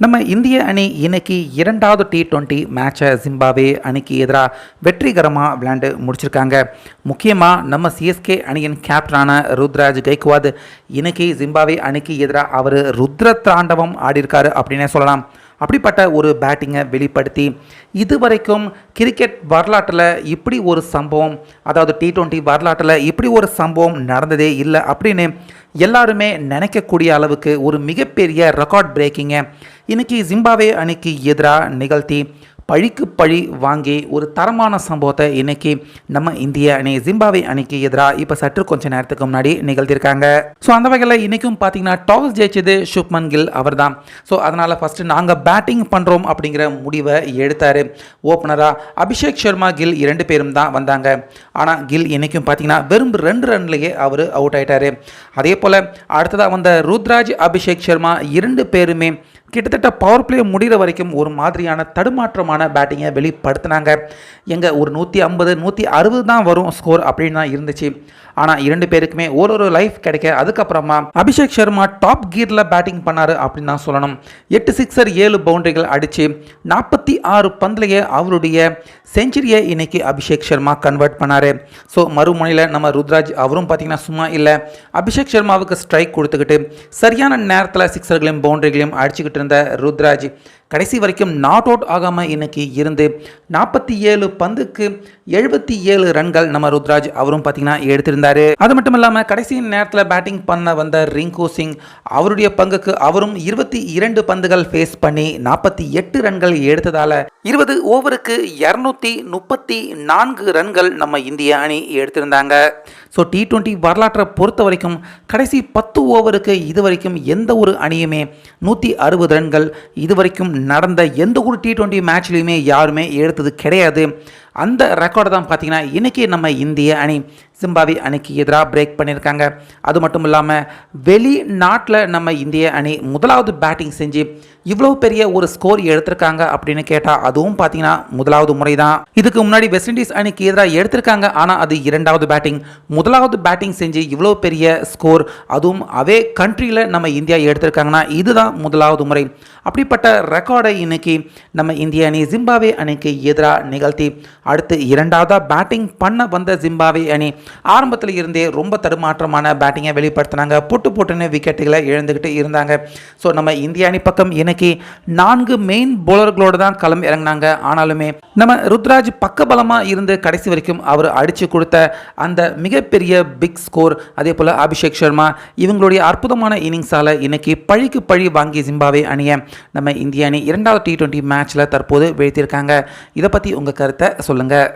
நம்ம இந்திய அணி இன்னைக்கு இரண்டாவது T20 மேட்சை ஜிம்பாப்வே அணிக்கு எதிராக வெற்றிகரமாக விளையாண்டு முடிச்சிருக்காங்க. முக்கியமாக நம்ம சிஎஸ்கே அணியின் கேப்டனான ருத்ராஜ் கைக்வாத் இன்னைக்கு ஜிம்பாப்வே அணிக்கு எதிராக அவர் ருத்ர தாண்டவம் ஆடியிருக்காரு அப்படின்னே சொல்லலாம். அப்படிப்பட்ட ஒரு பேட்டிங்கை வெளிப்படுத்தி இதுவரைக்கும் கிரிக்கெட் வரலாற்றில் இப்படி ஒரு சம்பவம், அதாவது T20 வரலாற்றில் இப்படி ஒரு சம்பவம் நடந்ததே இல்லை அப்படின்னு எல்லாருமே நினைக்கக்கூடிய அளவுக்கு ஒரு மிகப்பெரிய ரெக்கார்ட் பிரேக்கிங்கை இன்றைக்கி ஜிம்பாப்வே அணிக்கு எதிராக நிகழ்த்தி பழிக்கு பழி வாங்கி ஒரு தரமான சம்பவத்தை இன்றைக்கி நம்ம இந்திய அணி ஜிம்பாப்வே அணிக்கு எதிராக இப்போ சற்று கொஞ்சம் நேரத்துக்கு முன்னாடி நிகழ்த்தியிருக்காங்க. ஸோ அந்த வகையில் இன்றைக்கும் பார்த்தீங்கன்னா டாஸ் ஜெயிச்சது சுப்மன் கில் அவர் தான். ஸோ அதனால் ஃபஸ்ட்டு நாங்கள் பேட்டிங் பண்ணுறோம் அப்படிங்கிற முடிவை எடுத்தார். ஓப்பனராக அபிஷேக் சர்மா, கில் 2 பேரும் தான் வந்தாங்க. ஆனால் கில் இன்றைக்கும் பார்த்தீங்கன்னா வெறும் 2 ரன்லேயே அவர் அவுட் ஆகிட்டார். அதே போல் அடுத்ததாக வந்த ருத்ராஜ், அபிஷேக் சர்மா 2 பேருமே கிட்டத்தட்ட பவர் பிளே முடிகிற வரைக்கும் ஒரு மாதிரியான தடுமாற்றமான பேட்டிங்கை வெளிப்படுத்தினாங்க. எங்கள் ஒரு 150 160 தான் வரும் ஸ்கோர் அப்படின்னு தான் இருந்துச்சு. ஆனால் 2 பேருக்குமே ஒரு லைஃப் கிடைக்க அதுக்கப்புறமா அபிஷேக் சர்மா டாப் கியரில் பேட்டிங் பண்ணார் அப்படின்னு தான் சொல்லணும். 8 சிக்ஸர் 7 பவுண்டரிகள் அடித்து 46 பந்திலேயே அவருடைய செஞ்சுரியை இன்னைக்கு அபிஷேக் சர்மா கன்வெர்ட் பண்ணார். ஸோ மறுமுனையில் நம்ம ருத்ராஜ் அவரும் பார்த்தீங்கன்னா சும்மா இல்லை, அபிஷேக் சர்மாவுக்கு ஸ்ட்ரைக் கொடுத்துக்கிட்டு சரியான நேரத்தில் சிக்ஸர்களையும் பவுண்டரிகளையும் அடிச்சுக்கிட்டு இருந்த ருத்ராஜ் கடைசி வரைக்கும் நாட் அவுட் ஆகாமல் இன்னைக்கு இருந்து 47 பந்துக்கு 77 ரன்கள் நம்ம ருத்ராஜ் அவரும் பார்த்தீங்கன்னா எடுத்திருந்தார். அது மட்டும் இல்லாமல் கடைசி நேரத்தில் பேட்டிங் பண்ண வந்த ரிங்கு சிங் அவருடைய பங்குக்கு அவரும் 22 பந்துகள் ஃபேஸ் பண்ணி 48 ரன்கள் எடுத்ததால் 20 ஓவருக்கு 234 ரன்கள் நம்ம இந்திய அணி எடுத்திருந்தாங்க. ஸோ T20 வரலாற்றை பொறுத்த வரைக்கும் கடைசி 10 ஓவருக்கு இதுவரைக்கும் எந்த ஒரு அணியுமே 160 ரன்கள் இதுவரைக்கும் நடந்த எந்த ஒரு T20 மேட்ச்லையுமே யாருமே எடுத்தது கிடையாது. அந்த ரெக்கார்டை தான் பார்த்தீங்கன்னா இன்றைக்கி நம்ம இந்திய அணி ஜிம்பாப்வே அணிக்கு எதிராக பிரேக் பண்ணியிருக்காங்க. அது மட்டும் இல்லாமல் வெளிநாட்டில் நம்ம இந்திய அணி முதலாவது பேட்டிங் செஞ்சு இவ்வளோ பெரிய ஒரு ஸ்கோர் எடுத்திருக்காங்க அப்படின்னு கேட்டால் அதுவும் பார்த்தீங்கன்னா முதலாவது முறை தான். இதுக்கு முன்னாடி வெஸ்ட் இண்டீஸ் அணிக்கு எதிராக எடுத்திருக்காங்க, ஆனால் அது 2வது பேட்டிங். முதலாவது பேட்டிங் செஞ்சு இவ்வளோ பெரிய ஸ்கோர், அதுவும் அவே கண்ட்ரியில் நம்ம இந்தியா எடுத்திருக்காங்கன்னா இதுதான் முதலாவது முறை. அப்படிப்பட்ட ரெக்கார்டை இன்னைக்கு நம்ம இந்திய அணி ஜிம்பாப்வே அணிக்கு எதிராக நிகழ்த்தி அடுத்து 2வதாக பேட்டிங் பண்ண வந்த ஜிம்பாப்வே அணி ஆரம்பத்தில் இருந்தே ரொம்ப தடுமாற்றமான பேட்டிங்கை வெளிப்படுத்தினாங்க. போட்டுன்னு விக்கெட்டுகளை இழந்துக்கிட்டு இருந்தாங்க. ஸோ நம்ம இந்திய அணி பக்கம் இன்னைக்கு 4 மெயின் பவுலர்களோடு தான் களம் இறங்கினாங்க. ஆனாலுமே நம்ம ருத்ராஜ் பக்கபலமாக இருந்து கடைசி வரைக்கும் அவர் அடித்து கொடுத்த அந்த மிகப்பெரிய பிக் ஸ்கோர், அதே போல் அபிஷேக் சர்மா இவங்களுடைய அற்புதமான இன்னிங்ஸால் இன்னைக்கு பழிக்கு பழி வாங்கி ஜிம்பாப்வே அணியை நம்ம இந்திய அணி 2வது T20 மேட்ச்சில் தற்போது வீழ்த்தியிருக்காங்க. இதை பற்றி உங்கள் கருத்தை சொல்லுங்கள்.